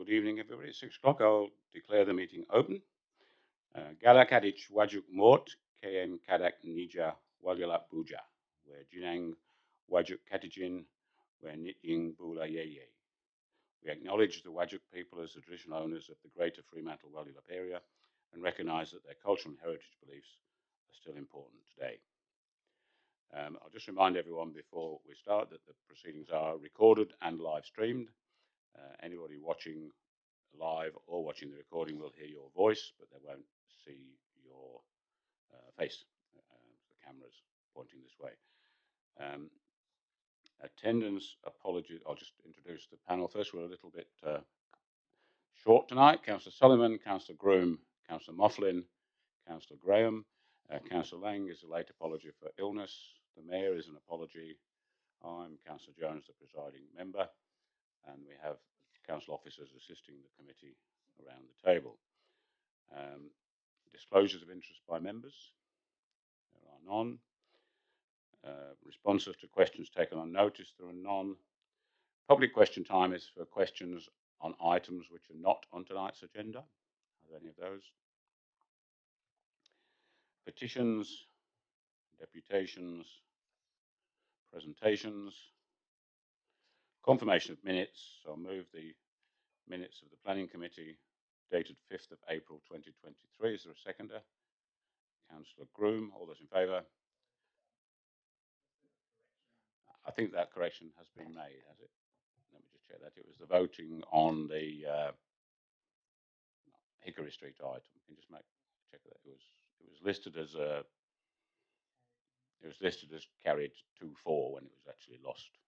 Good evening, everybody. It's 6 o'clock. I'll declare the meeting open. Gala Kadich Wajuk Mort, KN Kadak Nija Wagalap Buja, where Jinang Wajuk Katijin, where Nitying Bula Yeye. We acknowledge the Wajuk people as the traditional owners of the greater Fremantle Wagalap area and recognise that their cultural and heritage beliefs are still important today. I'll just remind everyone before we start that the proceedings are recorded and live streamed. Anybody watching live or watching the recording will hear your voice, but they won't see your face. The camera's pointing this way. Attendance apologies. I'll just introduce the panel first. We're a little bit short tonight. Councillor Sullivan, Councillor Groom, Councillor Moughlin, Councillor Graham. Councillor Lang is a late apology for illness. The Mayor is an apology. I'm Councillor Jones, the presiding member, and we have council officers assisting the committee around the table. Disclosures of interest by members. There are none. Responses to questions taken on notice. There are none. Public question time is for questions on items which are not on tonight's agenda. Are there any of those? Petitions, deputations, presentations, confirmation of minutes. So I'll move the minutes of the Planning Committee dated 5th of April 2023. Is there a seconder? Councillor Groom. All those in favour? I think that correction has been made, has it? Let me just check that. It was the voting on the Hickory Street item. Can you just check that it was listed as carried 2-4 when it was actually lost,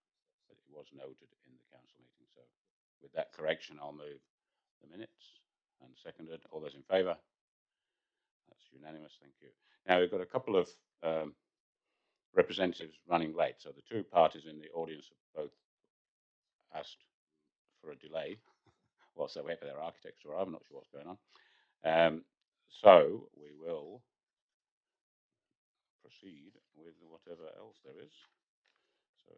but it was noted in the council meeting. So with that correction, I'll move the minutes and seconded. All those in favour? That's unanimous. Thank you. Now we've got a couple of representatives running late. So the two parties in the audience have both asked for a delay whilst they wait for their architects to arrive. I'm not sure what's going on. So we will proceed with whatever else there is. So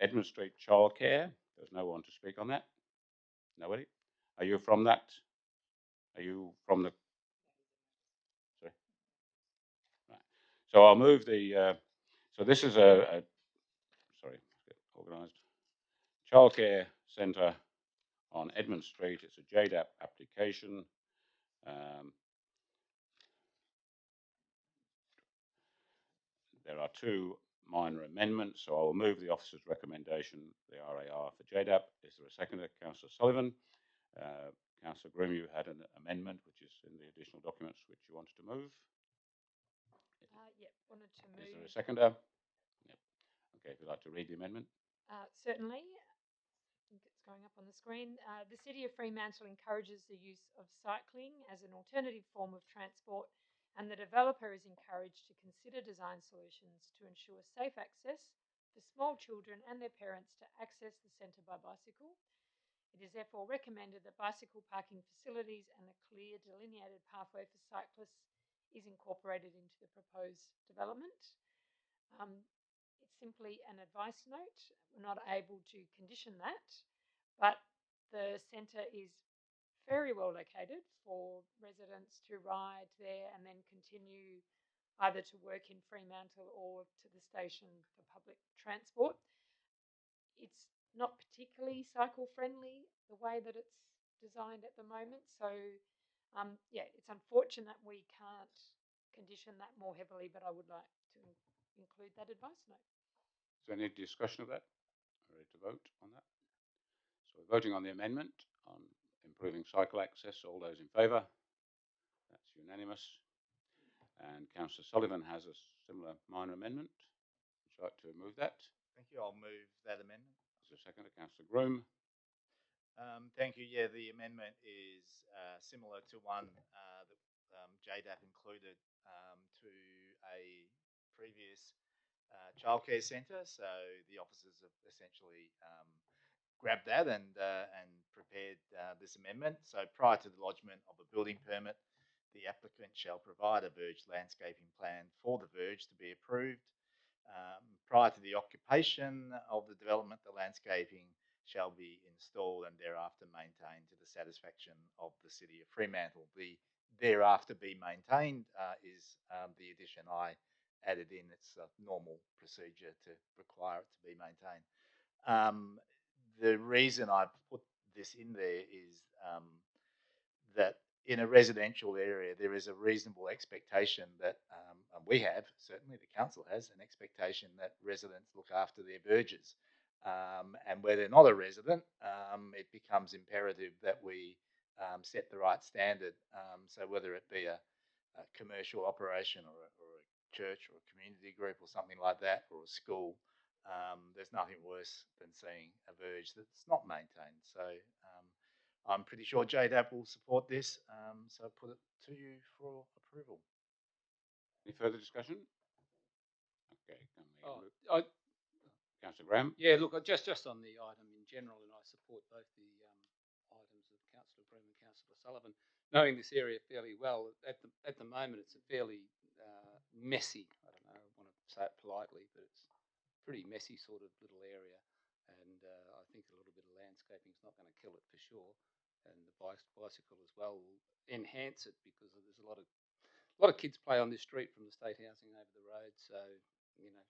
Edmund Street childcare. There's no one to speak on that. Nobody. Are you from that? Are you from the? Sorry. Right. So I'll move the. So this is a sorry, let's get organised. Childcare centre on Edmund Street. It's a JDAP application. There are two minor amendments, so I will move the officer's recommendation, the RAR for JDAP. Is there a seconder? Councillor Sullivan. Councillor Grimm, you had an amendment which is in the additional documents which you wanted to move. Yep, wanted to move. Is there a seconder? Yep. Okay, if you'd like to read the amendment. Certainly. I think it's going up on the screen. The City of Fremantle encourages the use of cycling as an alternative form of transport, and the developer is encouraged to consider design solutions to ensure safe access for small children and their parents to access the centre by bicycle. It is therefore recommended that bicycle parking facilities and a clear delineated pathway for cyclists is incorporated into the proposed development. It's simply an advice note. We're not able to condition that, but the centre is very well located for residents to ride there and then continue either to work in Fremantle or to the station for public transport. It's not particularly cycle friendly the way that it's designed at the moment. So yeah, it's unfortunate we can't condition that more heavily, but I would like to include that advice note. Is there any discussion of that? Ready to vote on that? So we're voting on the amendment on improving cycle access. All those in favour? That's unanimous. And Councillor Sullivan has a similar minor amendment. Would you like to move that? Thank you. I'll move that amendment. Is there a second? Councillor Groom. Thank you. Yeah, the amendment is similar to one that JDAP included to a previous childcare centre. So the officers have essentially grabbed that and prepared this amendment. So prior to the lodgement of a building permit, the applicant shall provide a verge landscaping plan for the verge to be approved. Prior to the occupation of the development, the landscaping shall be installed and thereafter maintained to the satisfaction of the City of Fremantle. The thereafter be maintained is the addition I added in. It's a normal procedure to require it to be maintained. The reason I put this in there is that in a residential area, there is a reasonable expectation that, and we have, certainly the council has, an expectation that residents look after their verges. And where they're not a resident, it becomes imperative that we set the right standard. So whether it be a commercial operation or a church or a community group or something like that, or a school, there's nothing worse than seeing a verge that's not maintained. So I'm pretty sure JDAP will support this, so I put it to you for approval. Any further discussion? Okay, Councillor Graham. Yeah, look, just on the item in general, and I support both the items of Councillor Broome and Councillor Sullivan. Knowing this area fairly well, at the moment it's a fairly messy. I don't know. I want to say it politely, but it's a pretty messy sort of little area, and I think a little bit of landscaping is not going to kill it for sure. And the bicycle as well will enhance it because there's a lot of kids play on this street from the state housing over the road, so you know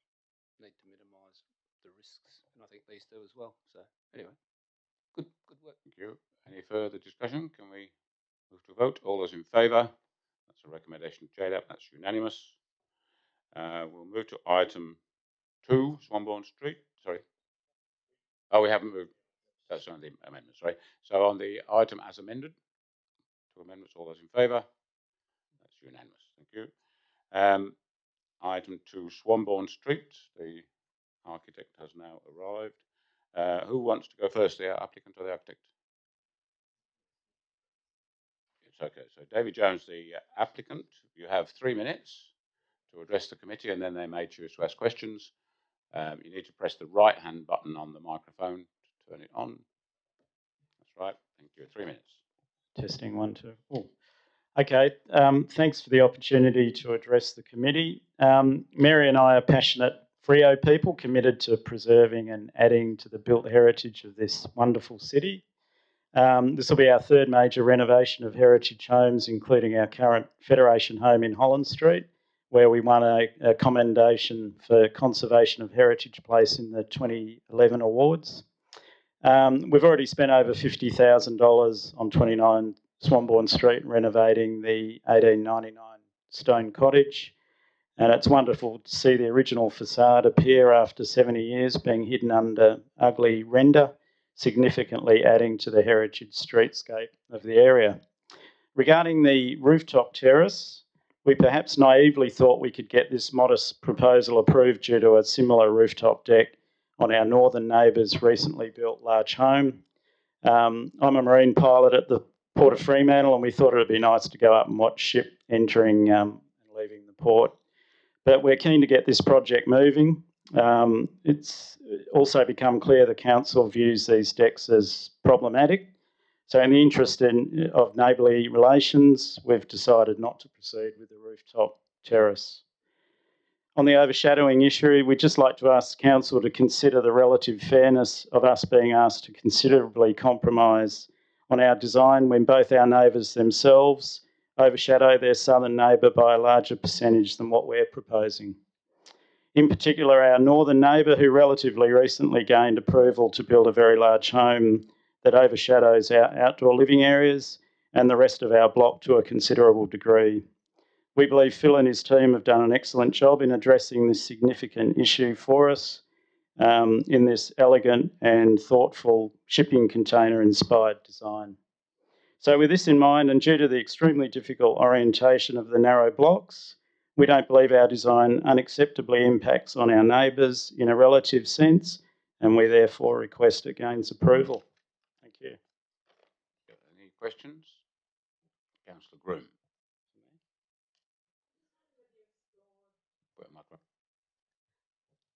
need to minimise the risks, and I think these do as well. So anyway, good work. Thank you. Any further discussion? Can we move to a vote? All those in favour? That's a recommendation of JDAP. That's unanimous. We'll move to item 2, Swanbourne Street. Sorry. Oh, we haven't moved. That's on the amendments, right? So on the item as amended, 2 amendments, all those in favour? That's unanimous. Thank you. Item 2, Swanbourne Street. The architect has now arrived. Who wants to go first, the applicant or the architect? It's okay. So David Jones, the applicant, you have 3 minutes to address the committee, and then they may choose to ask questions. You need to press the right-hand button on the microphone to turn it on. That's right. Thank you. 3 minutes. Testing 1, 2. Oh. Okay. Thanks for the opportunity to address the committee. Mary and I are passionate Freo people committed to preserving and adding to the built heritage of this wonderful city. This will be our 3rd major renovation of heritage homes, including our current Federation home in Holland Street, where we won a commendation for conservation of heritage place in the 2011 awards. We've already spent over $50,000 on 29 Swanbourne Street renovating the 1899 stone cottage, and it's wonderful to see the original facade appear after 70 years being hidden under ugly render, significantly adding to the heritage streetscape of the area. Regarding the rooftop terrace, we perhaps naively thought we could get this modest proposal approved due to a similar rooftop deck on our northern neighbour's recently built large home. I'm a marine pilot at the Port of Fremantle, and we thought it would be nice to go up and watch ship entering and leaving the port. But we're keen to get this project moving. It's also become clear the council views these decks as problematic. So in the interest of neighbourly relations, we've decided not to proceed with the rooftop terrace. On the overshadowing issue, we'd just like to ask council to consider the relative fairness of us being asked to considerably compromise on our design when both our neighbours themselves overshadow their southern neighbour by a larger percentage than what we're proposing. In particular, our northern neighbour, who relatively recently gained approval to build a very large home that overshadows our outdoor living areas and the rest of our block to a considerable degree. We believe Phil and his team have done an excellent job in addressing this significant issue for us in this elegant and thoughtful shipping container-inspired design. So with this in mind, and due to the extremely difficult orientation of the narrow blocks, we don't believe our design unacceptably impacts on our neighbours in a relative sense, and we therefore request it gains approval. Thank you. Any questions? Councillor Groom.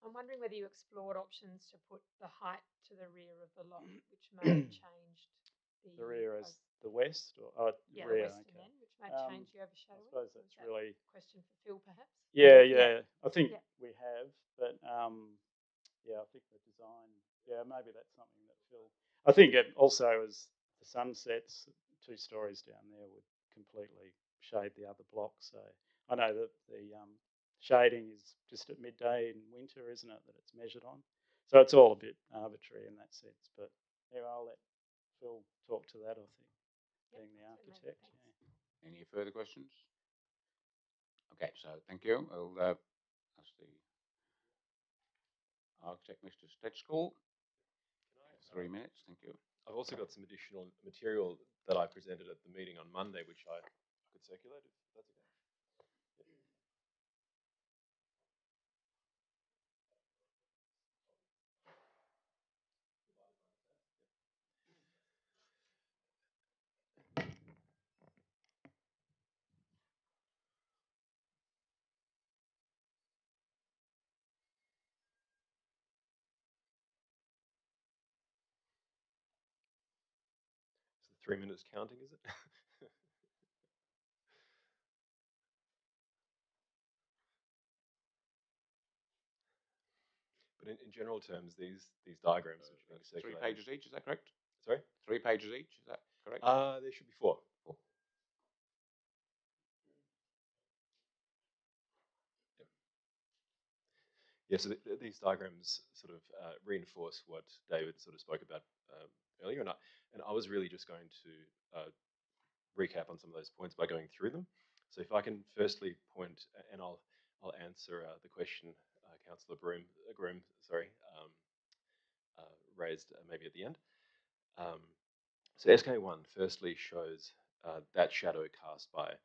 I'm wondering whether you explored options to put the height to the rear of the lot, which may have changed the rear as the west, or yeah, rear, the western end, which may change the overshadowing. I suppose that's really a question for Phil, perhaps. Yeah. I think we have, but yeah, I think the design Yeah, maybe that's something that Phil. I think it also as the sun sets, 2 stories down there would completely shade the other block. So I know that the shading is just at midday in winter, isn't it? That it's measured on. So it's all a bit arbitrary in that sense. But anyway, I'll let Phil talk to that. I think being the architect. Yeah. Any further questions? Okay, so thank you. I'll ask the architect, Mr. Stetschkool. 3 minutes, thank you. I've also got some additional material that I presented at the meeting on Monday, which I could circulate, if that's okay. So 3 minutes counting, is it? But in general terms, these diagrams which are being circulated. 3 pages each, is that correct? Sorry? 3 pages each, is that correct? There should be 4. Yeah, so these diagrams sort of reinforce what David sort of spoke about earlier, and I was really just going to recap on some of those points by going through them. So if I can firstly point, and I'll answer the question Councillor Groom, raised maybe at the end. So SK1 firstly shows that shadow cast by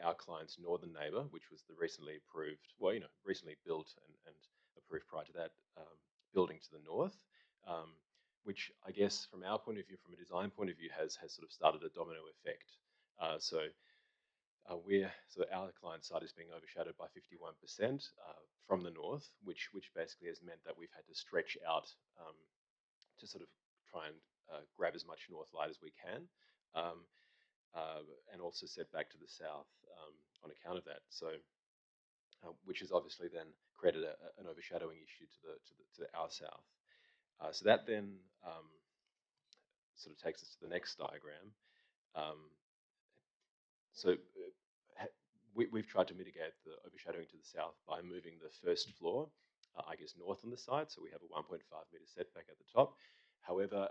our client's northern neighbour, which was the recently approved, well, recently built and approved prior to that building to the north, which I guess from our point of view, from a design point of view, has sort of started a domino effect. So our client site is being overshadowed by 51% from the north, which basically has meant that we've had to stretch out to sort of try and grab as much north light as we can, and also set back to the south on account of that. So, which has obviously then created an overshadowing issue to our south. So that then sort of takes us to the next diagram. So we've tried to mitigate the overshadowing to the south by moving the first floor, I guess, north on the side. So we have a 1.5 meter setback at the top. However,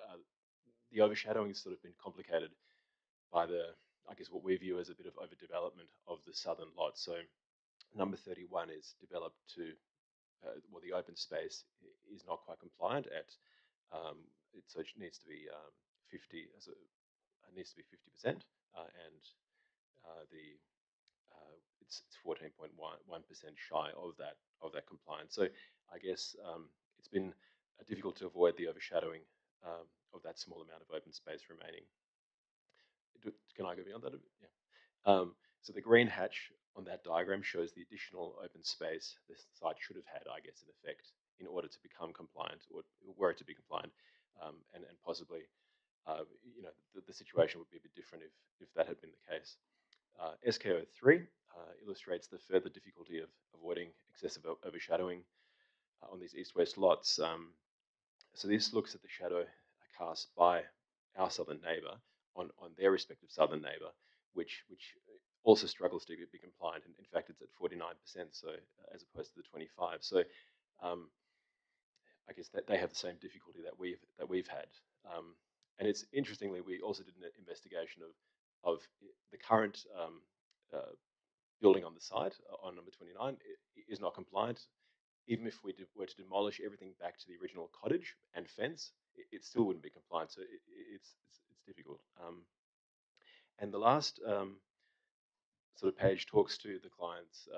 the overshadowing has sort of been complicated by I guess, what we view as a bit of overdevelopment of the southern lot. So number 31 is developed to, well, the open space is not quite compliant at, so it needs to be 50, so it needs to be 50%, and it's 14.1% shy of that compliance. So I guess it's been difficult to avoid the overshadowing of that small amount of open space remaining. Can I go beyond that a bit? Yeah. So the green hatch on that diagram shows the additional open space this site should have had, I guess, in effect, in order to become compliant, or were it to be compliant, and possibly, the situation would be a bit different if that had been the case. SKO3 illustrates the further difficulty of avoiding excessive overshadowing on these east-west lots. So this looks at the shadow cast by our southern neighbour on their respective southern neighbour, which also struggles to be compliant. In fact, it's at 49%, so as opposed to the 25. So I guess that they have the same difficulty that we've had. And it's interestingly, we also did an investigation of the current building on the site on number 29 is not compliant. Even if we were to demolish everything back to the original cottage and fence, it still wouldn't be compliant. So it's difficult. And the last sort of page talks to the client's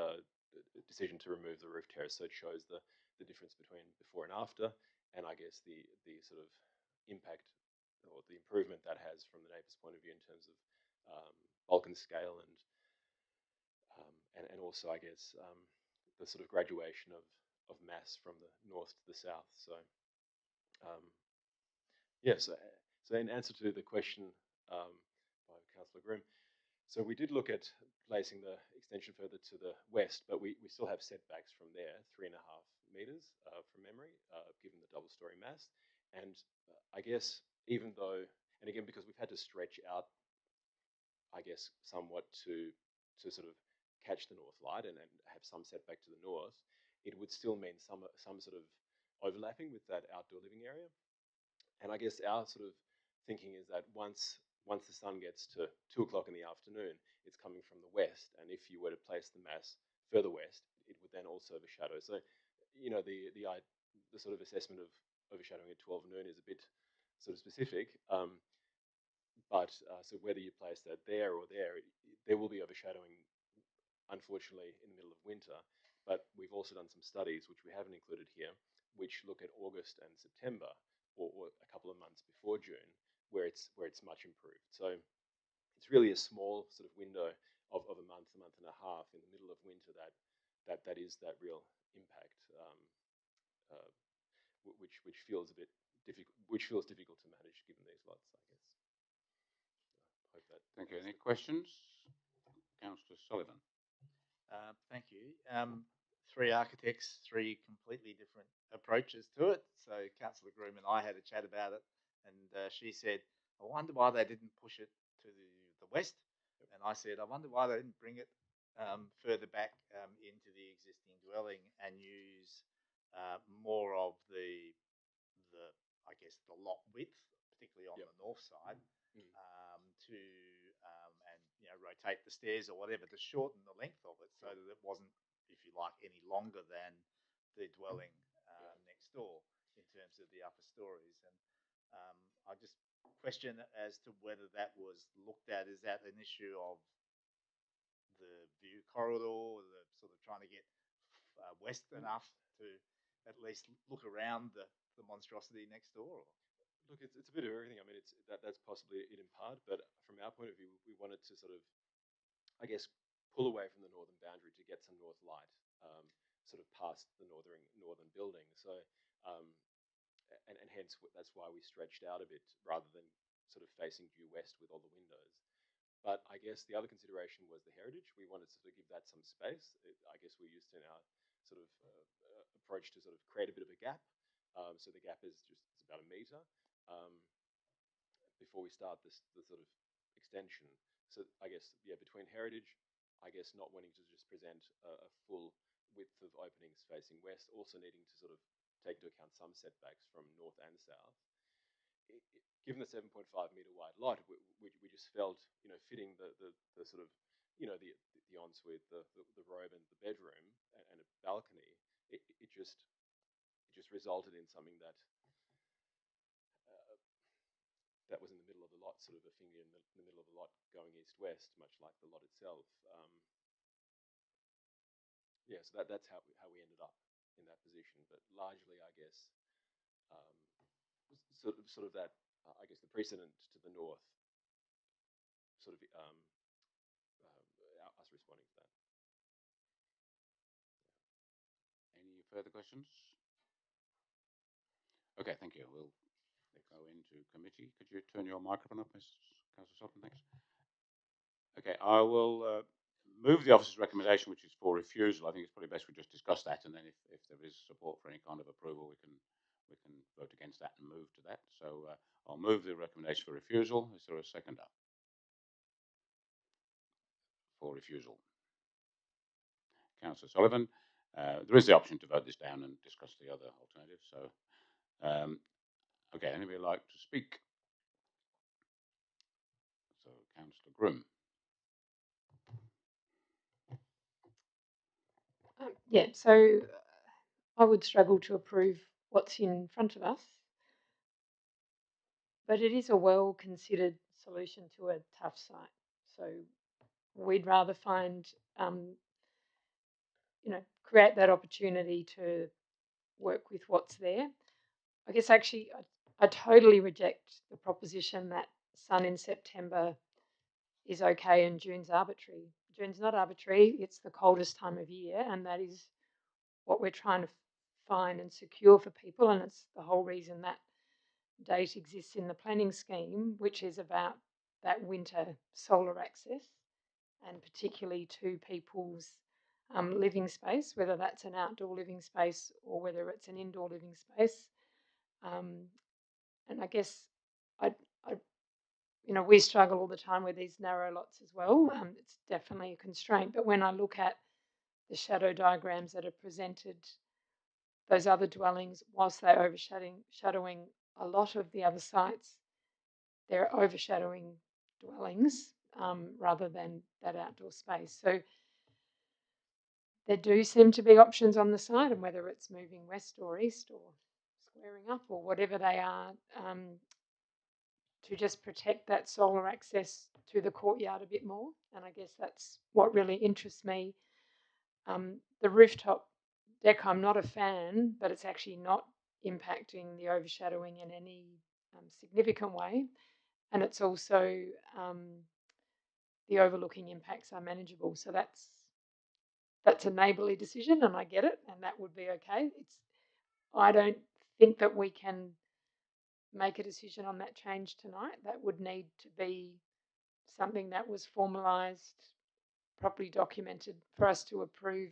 decision to remove the roof terrace. So it shows the difference between before and after, and I guess the sort of impact or the improvement that has from the neighbour's point of view in terms of bulk and scale, and also I guess the sort of graduation of mass from the north to the south. So yeah, so in answer to the question by Councillor Groom, so we did look at placing the extension further to the west, but we still have setbacks from there, 3.5 meters from memory, given the double-story mass. And I guess even though, and again, because we've had to stretch out, I guess, somewhat to sort of catch the north light and have some setback to the north, it would still mean some sort of overlapping with that outdoor living area. And I guess our sort of thinking is that once the sun gets to 2 o'clock in the afternoon, it's coming from the west, and if you were to place the mass further west, it would then also overshadow. So, the sort of assessment of overshadowing at 12 noon is a bit sort of specific. But so whether you place that there or there will be overshadowing, unfortunately, in the middle of winter. But we've also done some studies, which we haven't included here, which look at August and September, or a couple of months before June, where it's much improved. So it's really a small sort of window of a month and a half in the middle of winter that is that real impact, uh, which feels a bit difficult, which feels difficult to manage given these lots, I guess. I hope that. Thank you. Any questions? Councillor Sullivan. Thank you. Three architects, three completely different approaches to it. So Councillor Groom and I had a chat about it, and she said, "I wonder why they didn't push it to the west," and I said, "I wonder why they didn't bring it further back into the existing dwelling and use more of the I guess the lot width, particularly on the north side, to and rotate the stairs or whatever to shorten the length of it so that it wasn't, if you like, any longer than the dwelling next door in terms of the upper stories." And I just question as to whether that was looked at. Is that an issue of the view corridor, the sort of trying to get west enough to at least look around the monstrosity next door? Look, it's a bit of everything. I mean, that's possibly it in part, but from our point of view, we wanted to sort of, I guess, pull away from the northern boundary to get some north light, sort of past the northern building. So, um, and hence that's why we stretched out a bit rather than sort of facing due west with all the windows. But I guess the other consideration was the heritage. We wanted to sort of give that some space. I guess we used in our sort of approach to sort of create a bit of a gap. So the gap is it's about a metre before we start the sort of extension. So I guess between heritage, I guess not wanting to just present a full width of openings facing west, also needing to sort of take into account some setbacks from north and south. Given the 7.5 metre wide lot, we just felt, fitting the sort of, the ensuite, the robe and the bedroom and a balcony, it just resulted in something that was in the middle of the lot, sort of a finger in the middle of the lot going east-west, much like the lot itself. So that's how we ended up in that position. But largely, I guess, sort of that, I guess, the precedent to the north, sort of us responding to that. Any further questions? Okay, thank you. We'll go into committee. Could you turn your microphone up, Ms. Councillor Sullivan? Thanks. Okay, I will move the officer's recommendation, which is for refusal. I think it's probably best we just discuss that, and then if there is support for any kind of approval, we can vote against that and move to that. So I'll move the recommendation for refusal. Is there a seconder for refusal? Councillor Sullivan. There is the option to vote this down and discuss the other alternatives. So, okay, anybody like to speak? So, Councillor Groom. So I would struggle to approve what's in front of us, but it is a well-considered solution to a tough site. So we'd rather find, create that opportunity to work with what's there. I guess actually I totally reject the proposition that sun in September is okay and June's arbitrary. June's not arbitrary, it's the coldest time of year, and that is what we're trying to find and secure for people, and it's the whole reason that date exists in the planning scheme, which is about that winter solar access, and particularly to people's living space, whether that's an outdoor living space or whether it's an indoor living space. And I guess I, I we struggle all the time with these narrow lots as well. It's definitely a constraint. But when I look at the shadow diagrams that are presented, those other dwellings, whilst they're overshadowing a lot of the other sites, they're overshadowing dwellings rather than that outdoor space. So there do seem to be options on the site, and whether it's moving west or east or squaring up or whatever they are, to just protect that solar access to the courtyard a bit more. And I guess that's what really interests me. The rooftop deck, I'm not a fan, but it's actually not impacting the overshadowing in any significant way. And it's also the overlooking impacts are manageable. So that's a neighbourly decision, and I get it, and that would be okay. I don't think that we can make a decision on that change tonight. That would need to be something that was formalised, properly documented for us to approve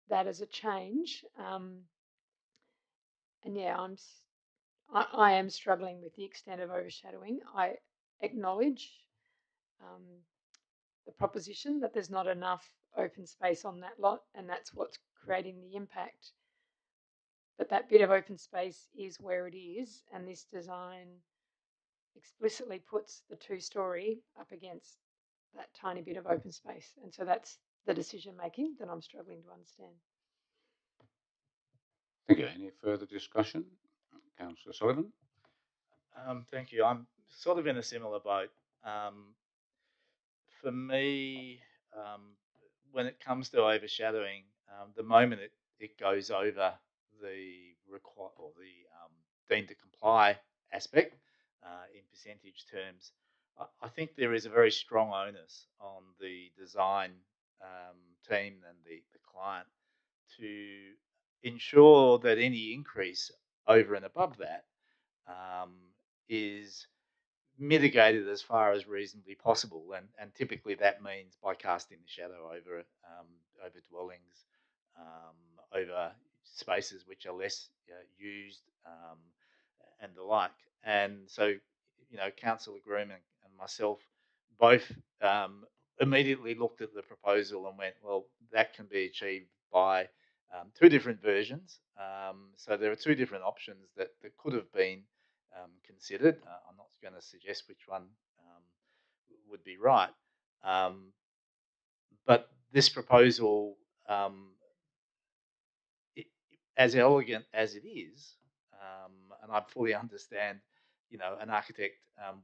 that as a change. And yeah, I am struggling with the extent of overshadowing. I acknowledge um, the proposition that there's not enough open space on that lot, and that's what's creating the impact. But that bit of open space is where it is, and this design explicitly puts the two-story up against that tiny bit of open space. And so that's the decision making that I'm struggling to understand. Thank you. Any further discussion? Councillor Sullivan? Thank you. I'm sort of in a similar boat. For me, when it comes to overshadowing, the moment it goes over the require or the deemed to comply aspect in percentage terms, I think there is a very strong onus on the design team and the client to ensure that any increase over and above that um, is mitigated as far as reasonably possible, and typically that means by casting the shadow over dwellings, over spaces which are less used, and the like. And so, Councillor Groom and myself both immediately looked at the proposal and went, well, that can be achieved by two different versions. So there are two different options that could have been considered. I'm not going to suggest which one would be right. But this proposal, as elegant as it is, and I fully understand, an architect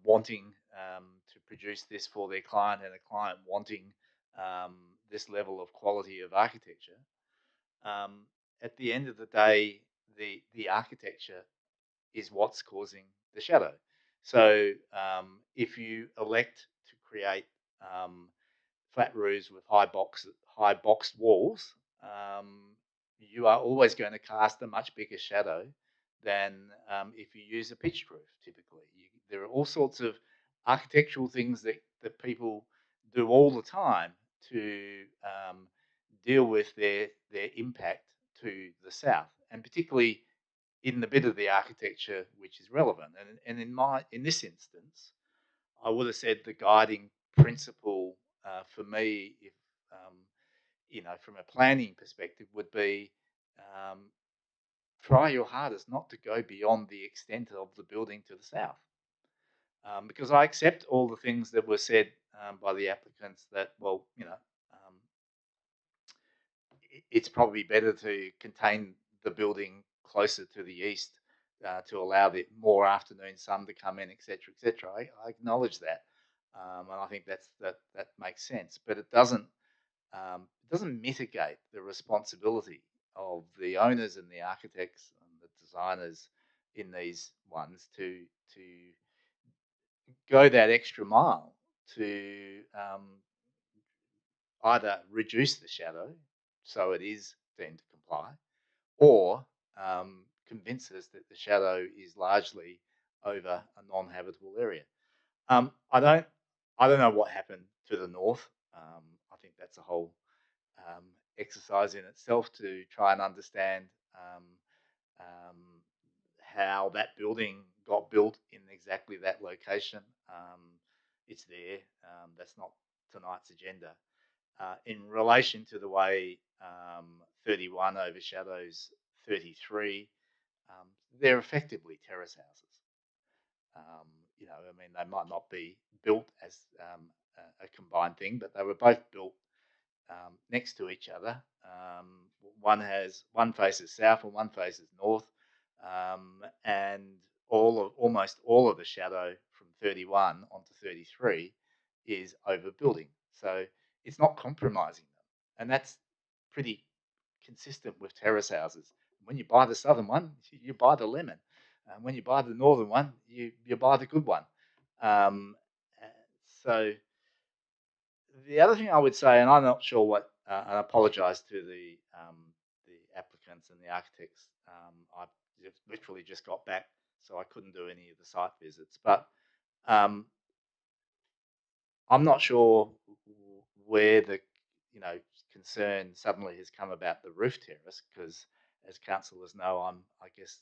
wanting to produce this for their client and a client wanting this level of quality of architecture. At the end of the day, the architecture is what's causing the shadow. So if you elect to create flat roofs with high boxed walls, you are always going to cast a much bigger shadow than if you use a pitched roof. Typically, there are all sorts of architectural things that people do all the time to deal with their impact to the south, and particularly in the bit of the architecture which is relevant. And in this instance, I would have said the guiding principle for me, if from a planning perspective, would be um, try your hardest not to go beyond the extent of the building to the south. Because I accept all the things that were said by the applicants that, well, it's probably better to contain the building closer to the east to allow the more afternoon sun to come in, etc., etc. I acknowledge that, and I think that makes sense. But it doesn't mitigate the responsibility of the owners and the architects and the designers in these ones to go that extra mile to either reduce the shadow so it is deemed to comply, or convince us that the shadow is largely over a non-habitable area. I don't know what happened to the north. I think that's a whole exercise in itself to try and understand um, how that building got built in exactly that location. It's there. That's not tonight's agenda. In relation to the way 31 overshadows 33, they're effectively terrace houses. I mean, they might not be built as a combined thing, but they were both built next to each other. One faces south and one faces north, and almost all of the shadow from 31 onto 33 is over building. So it's not compromising them, and that's pretty consistent with terrace houses. When you buy the southern one, you buy the lemon. When you buy the northern one, you buy the good one. Um, so the other thing I would say, and I'm not sure what, and I apologise to the applicants and the architects. I literally just got back, so I couldn't do any of the site visits. But I'm not sure where the concern suddenly has come about the roof terrace, because as councillors know, I guess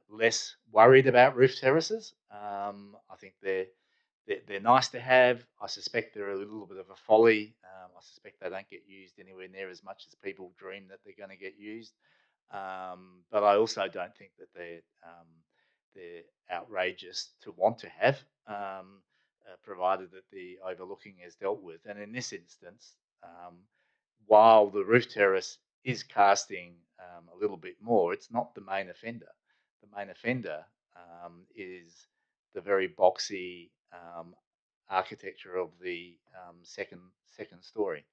less worried about roof terraces. I think they're nice to have. I suspect they're a little bit of a folly. I suspect they don't get used anywhere near as much as people dream that they're going to get used. But I also don't think that they're outrageous to want to have, provided that the overlooking is dealt with. And in this instance, while the roof terrace is casting a little bit more, it's not the main offender. The main offender is the very boxy architecture of the second story.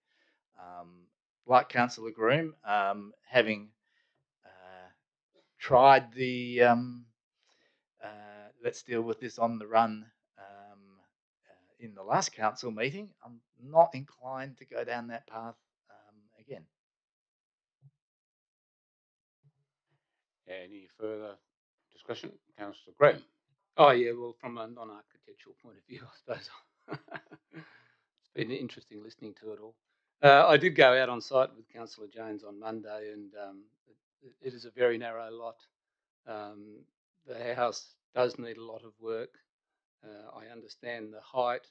Like Councillor Groom, having tried the let's deal with this on the run in the last council meeting, I'm not inclined to go down that path again. Any further discussion? Councillor Graham. Oh, yeah, well, from a non-architectural point of view, I suppose. It's been interesting listening to it all. I did go out on site with Councillor Jones on Monday, and it is a very narrow lot. The house does need a lot of work. I understand the height.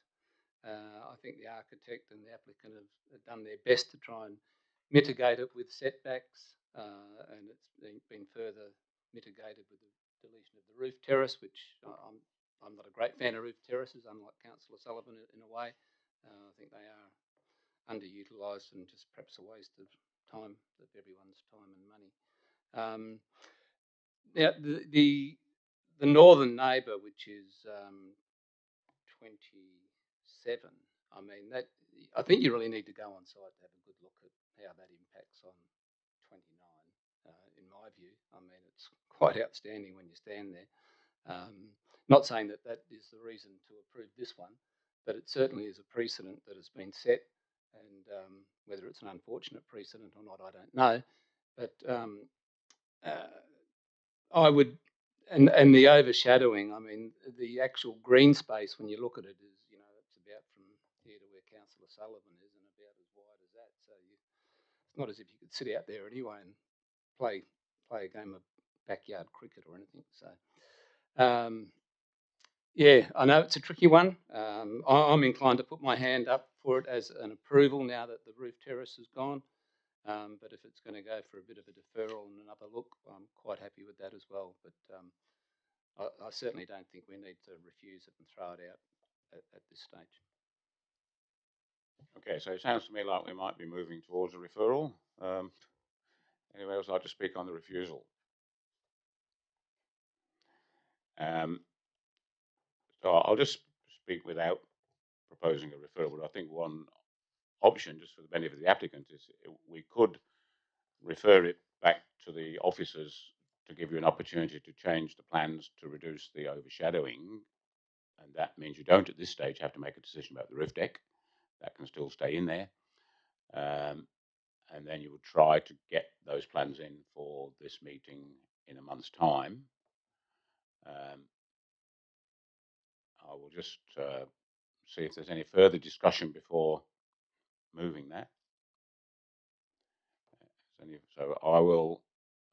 I think the architect and the applicant have done their best to try and mitigate it with setbacks, and it's been further mitigated with the deletion of the roof terrace, which I'm not a great fan of roof terraces, unlike Councillor Sullivan in a way. I think they are underutilised and just perhaps a waste of time, of everyone's time and money. Now, the northern neighbour, which is 27, I mean, that I think you really need to go on site to have a good look at how that impacts on 29, in my view. I mean, it's quite outstanding when you stand there. Not saying that that is the reason to approve this one, but it certainly is a precedent that has been set, and whether it's an unfortunate precedent or not, I don't know. But I would, and the overshadowing, I mean, the actual green space, when you look at it, is, it's about from here to where Councillor Sullivan is, and about as wide as that. So it's not as if you could sit out there anyway and play a game of backyard cricket or anything. So yeah, I know it's a tricky one. I'm inclined to put my hand up for it as an approval now that the roof terrace is gone. But if it's going to go for a bit of a deferral and another look, I'm quite happy with that as well. But I certainly don't think we need to refuse it and throw it out at this stage. Okay, so it sounds to me like we might be moving towards a referral. Anyone else like to speak on the refusal? So I'll just speak without proposing a referral, but I think one option, just for the benefit of the applicant, is we could refer it back to the officers to give you an opportunity to change the plans to reduce the overshadowing, and that means you don't at this stage have to make a decision about the roof deck. That can still stay in there. And then you would try to get those plans in for this meeting in a month's time. I will just see if there's any further discussion before moving that. So I will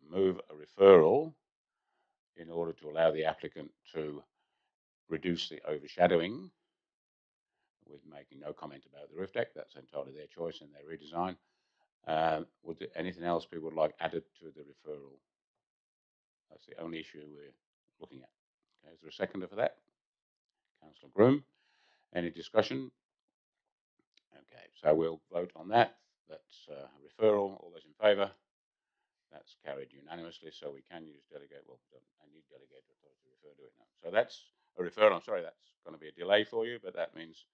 move a referral in order to allow the applicant to reduce the overshadowing with making no comment about the roof deck. That's entirely their choice in their redesign. Would there anything else people would like added to the referral? That's the only issue we're looking at. Okay, is there a seconder for that? Councillor Groom. Any discussion? Okay, so we'll vote on that. That's a referral. All those in favour? That's carried unanimously, so we can use delegate. Well, I need delegate authority to refer to it now. So that's a referral. I'm sorry, that's going to be a delay for you, but that means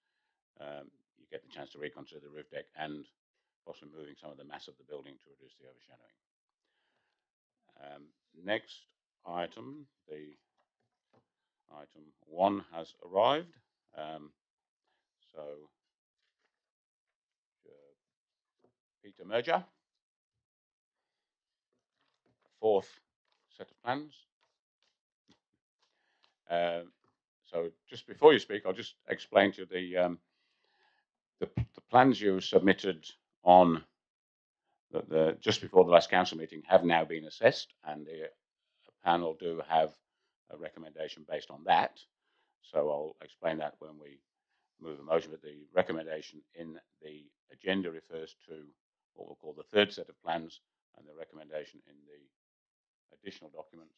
you get the chance to reconsider the roof deck and possibly moving some of the mass of the building to reduce the overshadowing. Next item, the item 1 has arrived. So Peter Merger, 4th set of plans. So just before you speak, I'll just explain to you the plans you submitted on just before the last council meeting have now been assessed, and the panel do have a recommendation based on that. So I'll explain that when we move a motion, but the recommendation in the agenda refers to what we'll call the 3rd set of plans, and the recommendation in the additional documents,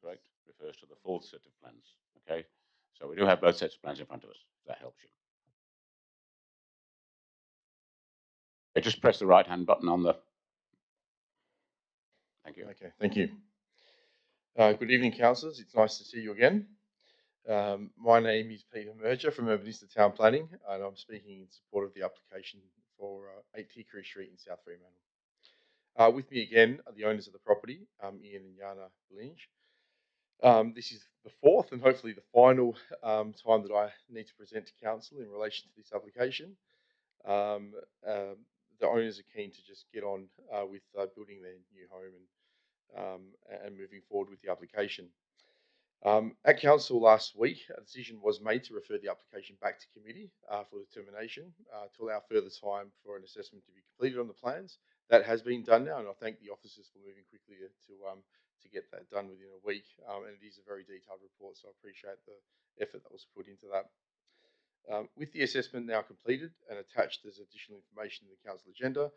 correct, refers to the 4th set of plans. Okay, so we do have both sets of plans in front of us. If that helps you. Okay, just press the right-hand button on the. Thank you. Okay, thank you. Good evening, councillors. It's nice to see you again. My name is Peter Merger from Urbanista Town Planning, and I'm speaking in support of the application for 8 Hickory Street in South Fremantle. With me again are the owners of the property, Ian and Jana Belinge. This is the 4th and hopefully the final time that I need to present to council in relation to this application. The owners are keen to just get on with building their new home and moving forward with the application. At council last week, a decision was made to refer the application back to committee for determination to allow further time for an assessment to be completed on the plans. That has been done now, and I thank the officers for moving quickly to get that done within a week. And it is a very detailed report, so I appreciate the effort that was put into that. With the assessment now completed and attached as additional information in the council agenda,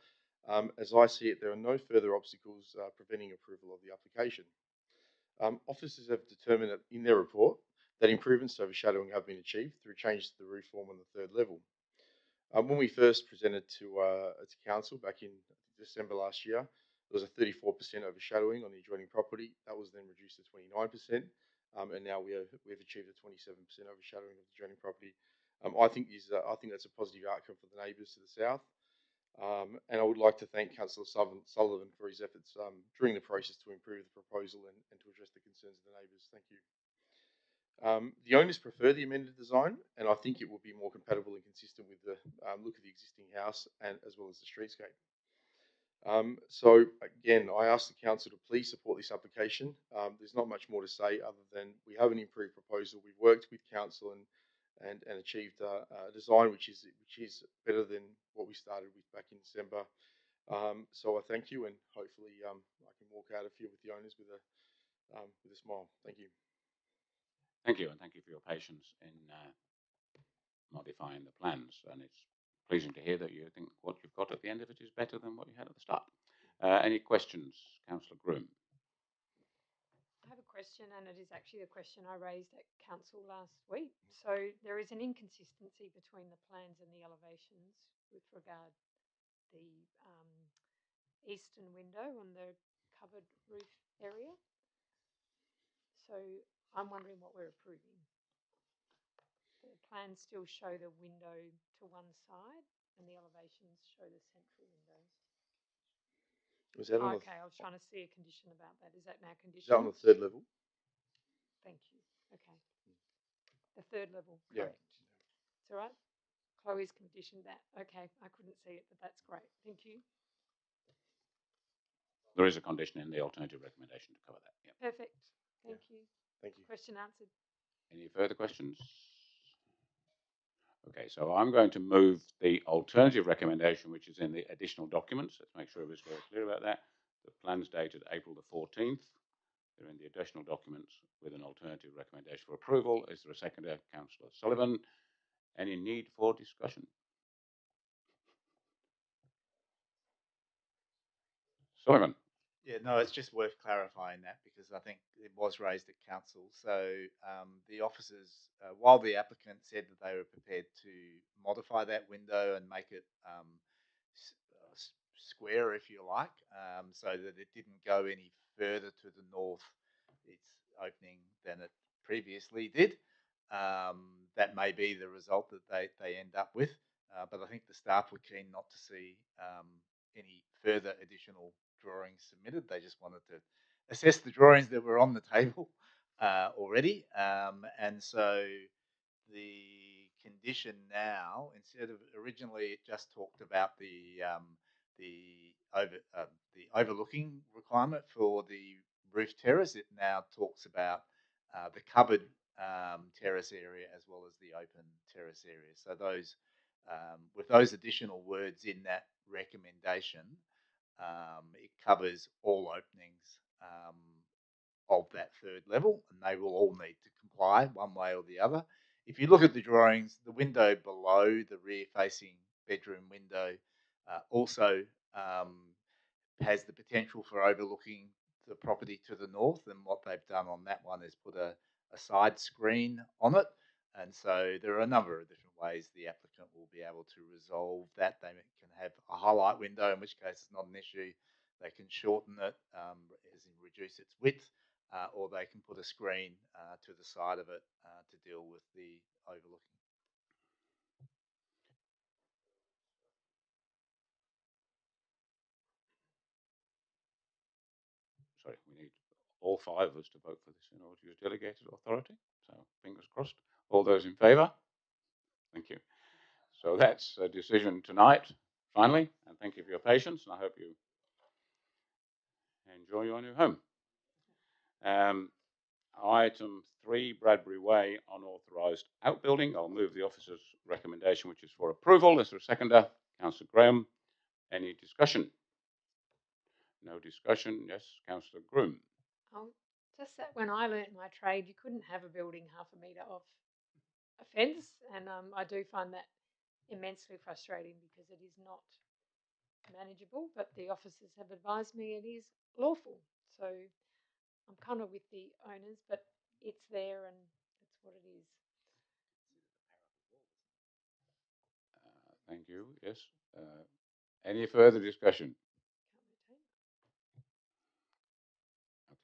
as I see it, there are no further obstacles preventing approval of the application. Officers have determined that in their report that improvements to overshadowing have been achieved through changes to the roof form on the 3rd level. When we first presented to council back in December last year, there was a 34% overshadowing on the adjoining property. That was then reduced to 29%, and now we've achieved a 27% overshadowing of the adjoining property. I think that's a positive outcome for the neighbours to the south. And I would like to thank Councillor Sullivan for his efforts during the process to improve the proposal and to address the concerns of the neighbours. Thank you. The owners prefer the amended design, and I think it will be more compatible and consistent with the look of the existing house and as well as the streetscape. So again, I ask the council to please support this application. There's not much more to say other than we have an improved proposal. We've worked with council and achieved a design which is better than what we started with back in December. So I thank you, and hopefully I can walk out of here with the owners with a smile. Thank you. Thank you, and thank you for your patience in modifying the plans. And it's pleasing to hear that you think what you've got at the end of it is better than what you had at the start. Any questions, Councillor Groom? I have a question, and it is actually a question I raised at council last week. So there is an inconsistency between the plans and the elevations with regard the eastern window on the covered roof area. So I'm wondering what we're approving. The plans still show the window to one side, and the elevations show the central windows. Was that on okay, I was trying to see a condition about that. Is that now condition? Is that on the 3rd level? Thank you. Okay. The 3rd level, Yeah. correct. It's all right. Chloe's conditioned that. Okay, I couldn't see it, but that's great. Thank you. There is a condition in the alternative recommendation to cover that. Yeah. Perfect. Thank you. Thank you. Question answered. Any further questions? Okay, so I'm going to move the alternative recommendation, which is in the additional documents. Let's make sure everybody's very clear about that. The plan's dated April the 14th. They're in the additional documents with an alternative recommendation for approval. Is there a seconder? Councillor Sullivan. Any need for discussion? Sullivan. Yeah, no, it's just worth clarifying that because I think it was raised at council. So the officers, while the applicant said that they were prepared to modify that window and make it square, if you like, so that it didn't go any further to the north, its opening, than it previously did. That may be the result that they end up with, but I think the staff were keen not to see any further additional drawings submitted. They just wanted to assess the drawings that were on the table already, and so the condition now, instead of originally it just talked about the overlooking requirement for the roof terrace, it now talks about the covered terrace area as well as the open terrace area. So those with those additional words in that recommendation, it covers all openings of that third level, and they will all need to comply one way or the other. If you look at the drawings, the window below the rear-facing bedroom window also has the potential for overlooking the property to the north, and what they've done on that one is put a side screen on it. And so there are a number of different ways the applicant will be able to resolve that. They can have a highlight window, in which case it's not an issue. They can shorten it, as in reduce its width, or they can put a screen to the side of it to deal with the overlooking. Sorry, we need all five of us to vote for this in order to use delegated authority. So fingers crossed. All those in favour? Thank you. So that's a decision tonight, finally, and thank you for your patience, and I hope you enjoy your new home. Item 3, Bradbury Way, unauthorised outbuilding. I'll move the officer's recommendation, which is for approval. Is there a seconder? Councillor Graham. Any discussion? No discussion. Yes, Councillor Groom. Just that when I learnt my trade, you couldn't have a building half a metre off a fence, and I do find that immensely frustrating because it is not manageable, but the officers have advised me it is lawful. So I'm kind of with the owners, but it's there and it's what it is. Thank you. Yes. Any further discussion?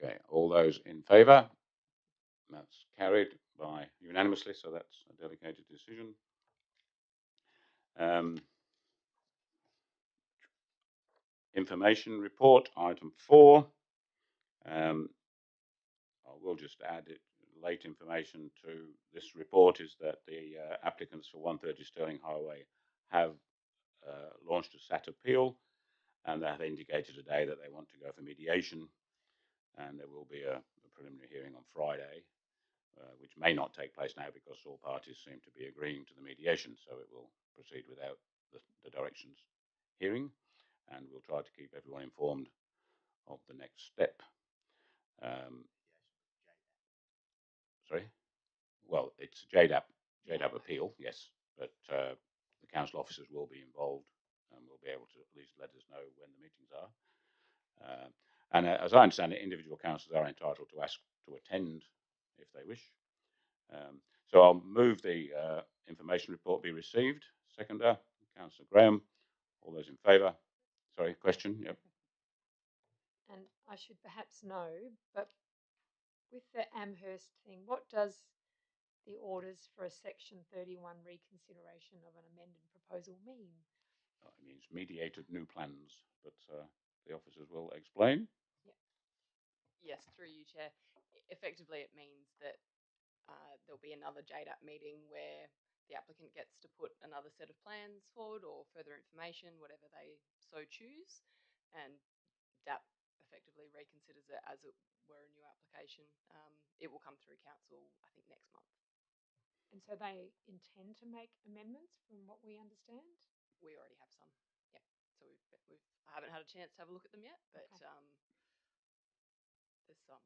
Okay. All those in favour? That's carried by unanimously, so that's a delegated decision. Information report, item 4. I will just add it. Late information to this report is that the applicants for 130 Sterling Highway have launched a SAT appeal, and they have indicated today that they want to go for mediation, and there will be a preliminary hearing on Friday, which may not take place now because all parties seem to be agreeing to the mediation, so it will proceed without the directions hearing, and we'll try to keep everyone informed of the next step. Sorry? Well, it's JDAP appeal, yes, but the council officers will be involved and will be able to at least let us know when the meetings are. And as I understand it, individual councillors are entitled to ask to attend if they wish. So I'll move the information report be received. Seconder, Councillor Graham. All those in favour? Sorry, question? Yep. And I should perhaps know, but with the Amherst thing, what does the orders for a Section 31 reconsideration of an amended proposal mean? It means mediated new plans, but the officers will explain. Yep. Yes, through you, Chair. Effectively, it means that there'll be another JDAP meeting where the applicant gets to put another set of plans forward or further information, whatever they so choose, and DAP effectively reconsiders it as it were a new application. It will come through council, I think, next month. And so they intend to make amendments from what we understand? We already have some. Yep. So I haven't had a chance to have a look at them yet, but okay. There's some.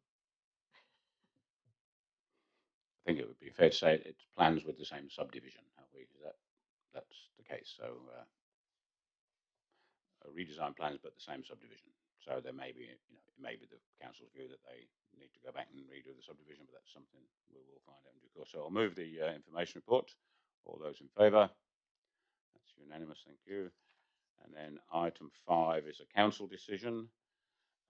think it would be fair to say it's plans with the same subdivision. That's the case. So redesign plans, but the same subdivision. So there may be, it may be the council's view that they need to go back and redo the subdivision, but that's something we will find out in due course. So I'll move the information report. All those in favour? That's unanimous. Thank you. And then item 5 is a council decision.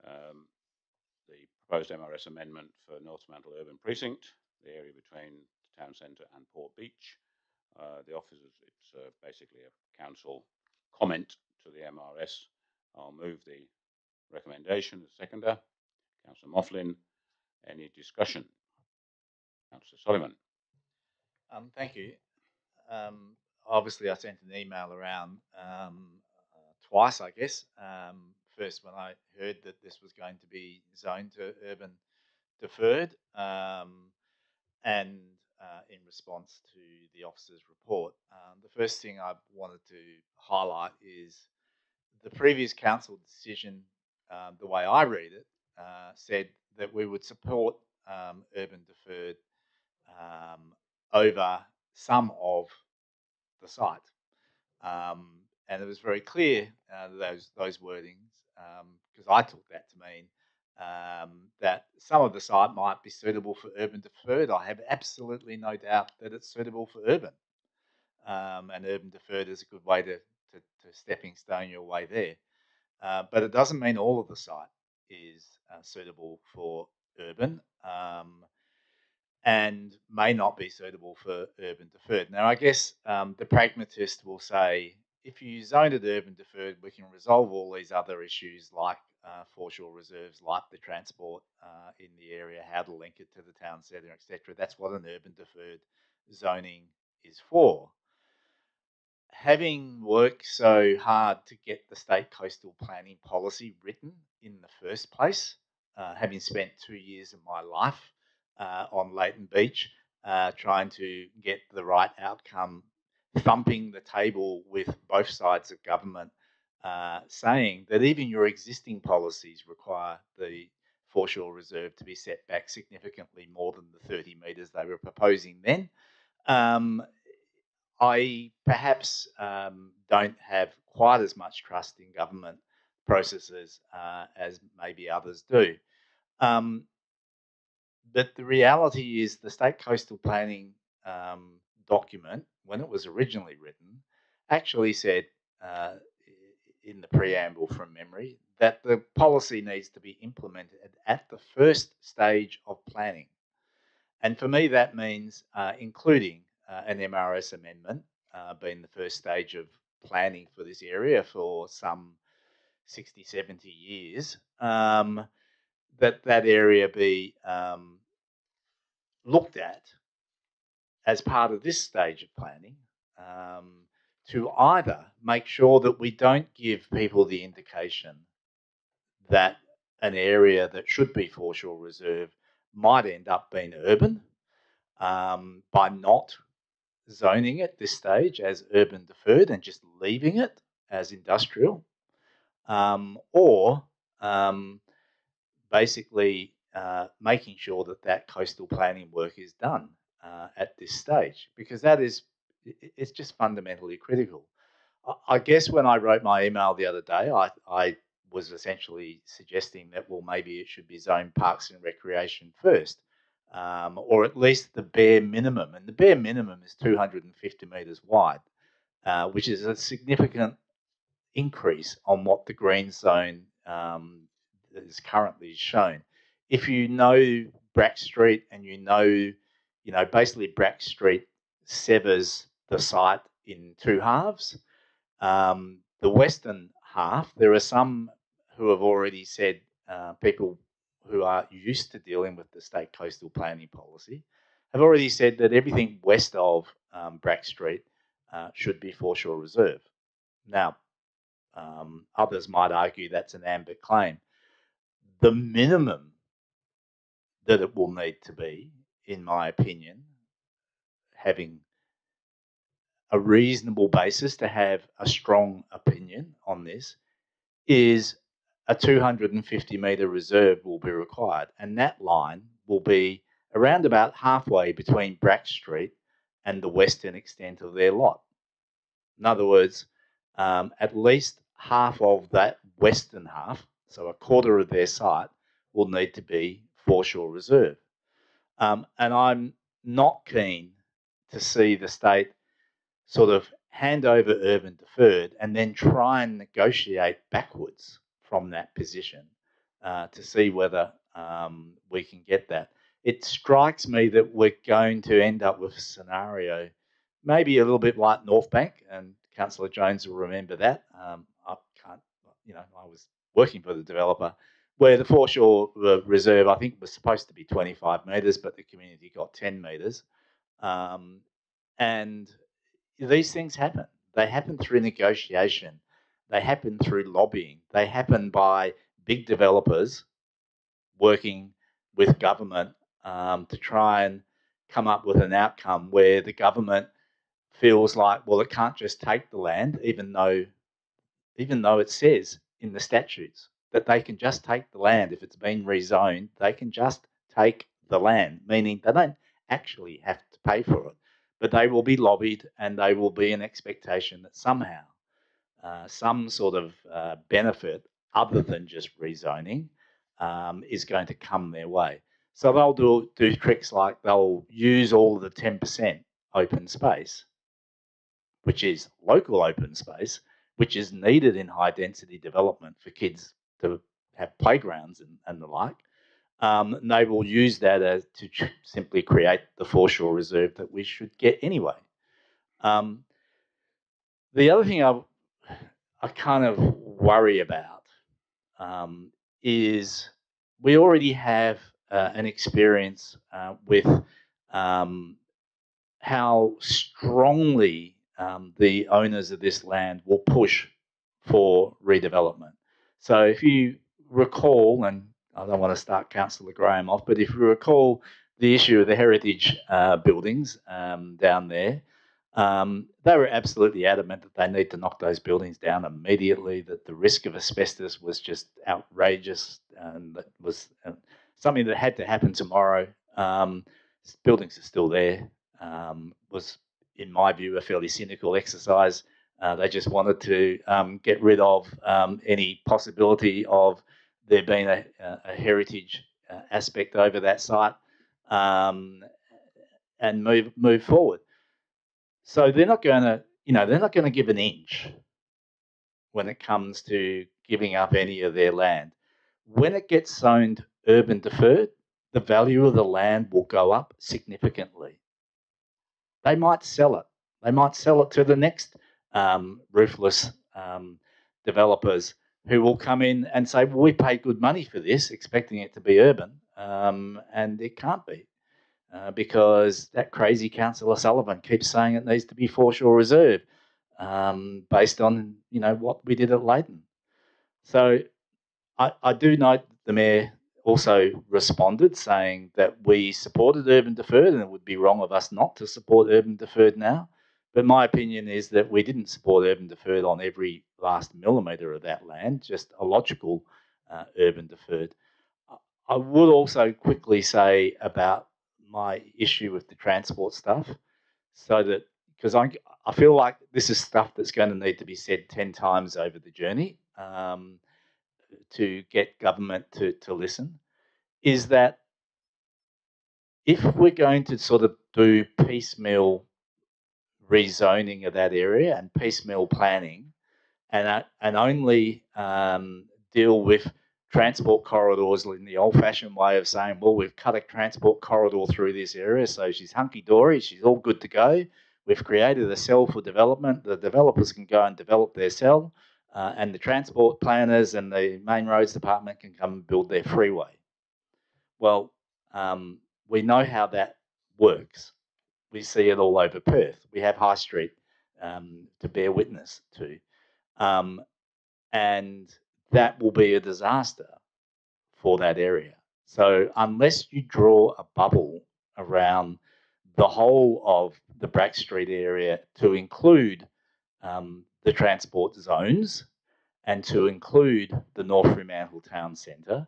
The proposed MRS amendment for North Mantle Urban Precinct, the area between the town centre and Port Beach. The officers, it's basically a council comment to the MRS. I'll move the recommendation. The seconder, Councillor Moughlin. Any discussion? Councillor Solomon. Thank you. Obviously, I sent an email around twice, I guess. First, when I heard that this was going to be zoned to urban deferred, and in response to the officer's report. The first thing I wanted to highlight is the previous council decision, the way I read it, said that we would support urban deferred over some of the site. And it was very clear, those wordings, because I took that to mean that some of the site might be suitable for urban deferred. I have absolutely no doubt that it's suitable for urban. And urban deferred is a good way to stepping stone your way there. But it doesn't mean all of the site is suitable for urban. And may not be suitable for urban deferred. Now, I guess the pragmatist will say, if you zone it urban deferred, we can resolve all these other issues like foreshore reserves, like the transport in the area, how to link it to the town centre, etc. That's what an urban deferred zoning is for. Having worked so hard to get the state coastal planning policy written in the first place, having spent 2 years of my life on Leighton Beach, trying to get the right outcome, thumping the table with both sides of government, saying that even your existing policies require the foreshore reserve to be set back significantly more than the 30 metres they were proposing then. I perhaps don't have quite as much trust in government processes as maybe others do. But the reality is the state coastal planning document, when it was originally written, actually said in the preamble from memory that the policy needs to be implemented at the first stage of planning. And for me, that means including an MRS amendment being the first stage of planning for this area for some 60, 70 years, that area be looked at as part of this stage of planning to either make sure that we don't give people the indication that an area that should be foreshore reserve might end up being urban by not zoning at this stage as urban deferred and just leaving it as industrial, or basically making sure that coastal planning work is done at this stage, because it's just fundamentally critical. I guess when I wrote my email the other day, I was essentially suggesting that, well, maybe it should be zoned parks and recreation first, or at least the bare minimum. And the bare minimum is 250 metres wide, which is a significant increase on what the green zone is currently shown. If you know Brack Street and basically Brack Street severs the site in two halves. The western half, there are some who have already said, people who are used to dealing with the state coastal planning policy, have already said that everything west of Brack Street should be foreshore reserve. Now, others might argue that's an ambit claim. The minimum that it will need to be, in my opinion, having a reasonable basis to have a strong opinion on this, is a 250 metre reserve will be required, and that line will be around about halfway between Brack Street and the western extent of their lot. In other words, at least half of that western half, so a quarter of their site, will need to be foreshore reserve. And I'm not keen to see the state sort of hand over urban deferred and then try and negotiate backwards from that position to see whether we can get that. It strikes me that we're going to end up with a scenario maybe a little bit like North Bank, and Councillor Jones will remember that. I can't, I was working for the developer where the foreshore reserve, I think, was supposed to be 25 metres, but the community got 10 metres. And these things happen. They happen through negotiation. They happen through lobbying. They happen by big developers working with government to try and come up with an outcome where the government feels like, well, it can't just take the land, even though it says in the statutes that they can just take the land if it's been rezoned. They can just take the land, meaning they don't actually have to pay for it, but they will be lobbied and they will be an expectation that somehow some sort of benefit other than just rezoning is going to come their way. So they'll do tricks like they'll use all the 10% open space, which is local open space, which is needed in high density development for kids to have playgrounds and the like. And they will use that to simply create the foreshore reserve that we should get anyway. The other thing I kind of worry about is we already have an experience with how strongly the owners of this land will push for redevelopment. So if you recall, and I don't want to start Councillor Graham off, but if you recall the issue of the heritage buildings down there, they were absolutely adamant that they need to knock those buildings down immediately, that the risk of asbestos was just outrageous and that was something that had to happen tomorrow. Buildings are still there. Was, in my view, a fairly cynical exercise. They just wanted to get rid of any possibility of there being a heritage aspect over that site and move forward. So they're not going to, they're not going to give an inch when it comes to giving up any of their land. When it gets zoned urban deferred, the value of the land will go up significantly. They might sell it. They might sell it to the next ruthless developers who will come in and say, well, we pay good money for this, expecting it to be urban, and it can't be. Because that crazy Councillor Sullivan keeps saying it needs to be foreshore reserve based on, what we did at Leighton. So I do note the Mayor also responded saying that we supported urban deferred and it would be wrong of us not to support urban deferred now. But my opinion is that we didn't support urban deferred on every last millimetre of that land, just a logical urban deferred. I would also quickly say about my issue with the transport stuff, so that, because I feel like this is stuff that's going to need to be said 10 times over the journey to get government to listen, is that if we're going to sort of do piecemeal rezoning of that area and piecemeal planning and only deal with transport corridors in the old-fashioned way of saying, well, we've cut a transport corridor through this area, so she's hunky-dory, she's all good to go. We've created a cell for development. The developers can go and develop their cell, and the transport planners and the main roads department can come and build their freeway. Well, we know how that works. We see it all over Perth. We have High Street to bear witness to. And that will be a disaster for that area. So unless you draw a bubble around the whole of the Brack Street area to include the transport zones and to include the North Fremantle Town Centre,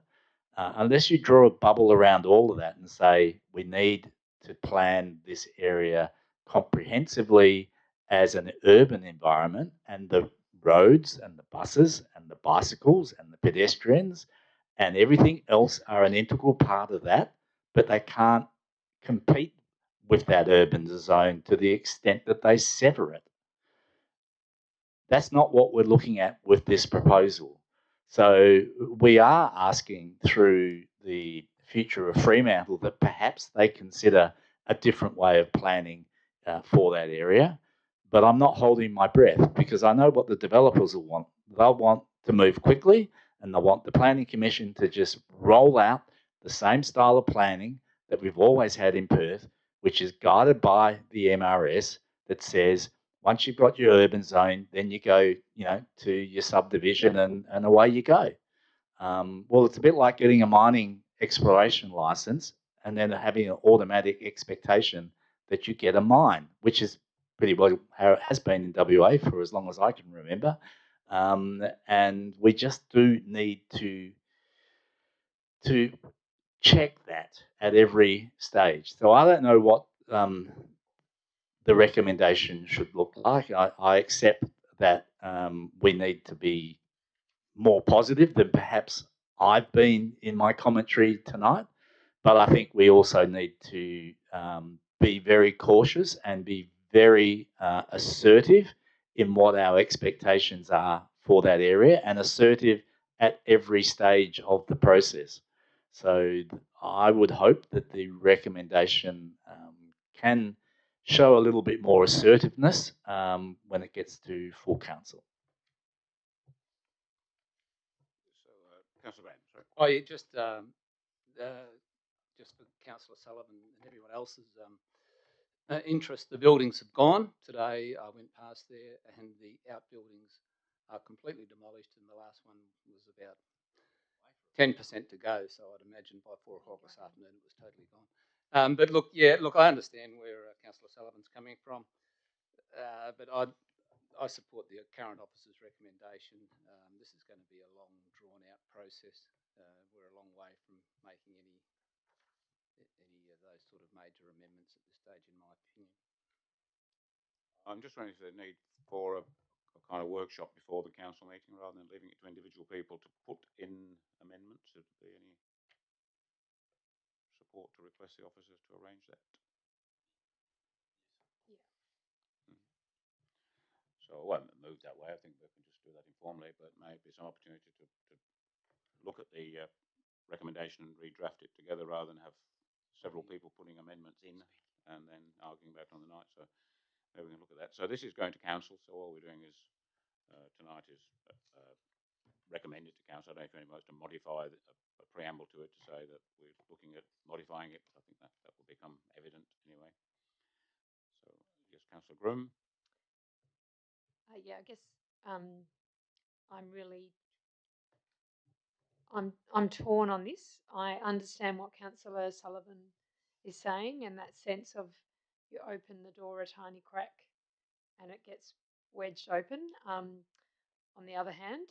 unless you draw a bubble around all of that and say we need to plan this area comprehensively as an urban environment, and the roads and the buses and the bicycles and the pedestrians and everything else are an integral part of that, but they can't compete with that urban zone to the extent that they sever it. That's not what we're looking at with this proposal. So we are asking through the future of Fremantle that perhaps they consider a different way of planning for that area. But I'm not holding my breath because I know what the developers will want. They'll want to move quickly, and they want the Planning Commission to just roll out the same style of planning that we've always had in Perth, which is guided by the MRS, that says once you've got your urban zone, then you go, to your subdivision, and away you go. Well, it's a bit like getting a mining exploration license and then having an automatic expectation that you get a mine, which is pretty well how it has been in WA for as long as I can remember. And we just do need to check that at every stage. So I don't know what the recommendation should look like. I accept that we need to be more positive than perhaps I've been in my commentary tonight, but I think we also need to be very cautious and be very assertive in what our expectations are for that area, and assertive at every stage of the process. So I would hope that the recommendation can show a little bit more assertiveness when it gets to full council. So, Councillor Brand, sorry. Oh, yeah, just for Councillor Sullivan and everyone else's interest, the buildings have gone. Today I went past there and the outbuildings are completely demolished, and the last one was about 10% to go. So I'd imagine by 4 o'clock this afternoon it was totally gone. But look, I understand where Councillor Sullivan's coming from, but I support the current officer's recommendation. This is going to be a long, drawn-out process. We're a long way from making any of those sort of major amendments at this stage, in my opinion. I'm just wondering if there's a need for a kind of workshop before the council meeting rather than leaving it to individual people to put in amendments. Would there be any support to request the officers to arrange that? Yeah. So I won't move that way. I think we can just do that informally, but maybe some opportunity to look at the recommendation and redraft it together rather than have several people putting amendments in and then arguing about it on the night. So maybe we can look at that. So this is going to council. So all we're doing is tonight is recommended to council. I don't know if anyone wants to modify a preamble to it to say that we're looking at modifying it. I think that will become evident anyway. So yes, Councillor Groom. Yeah, I guess I'm torn on this. I understand what Councillor Sullivan is saying, and that sense of you open the door a tiny crack and it gets wedged open. On the other hand,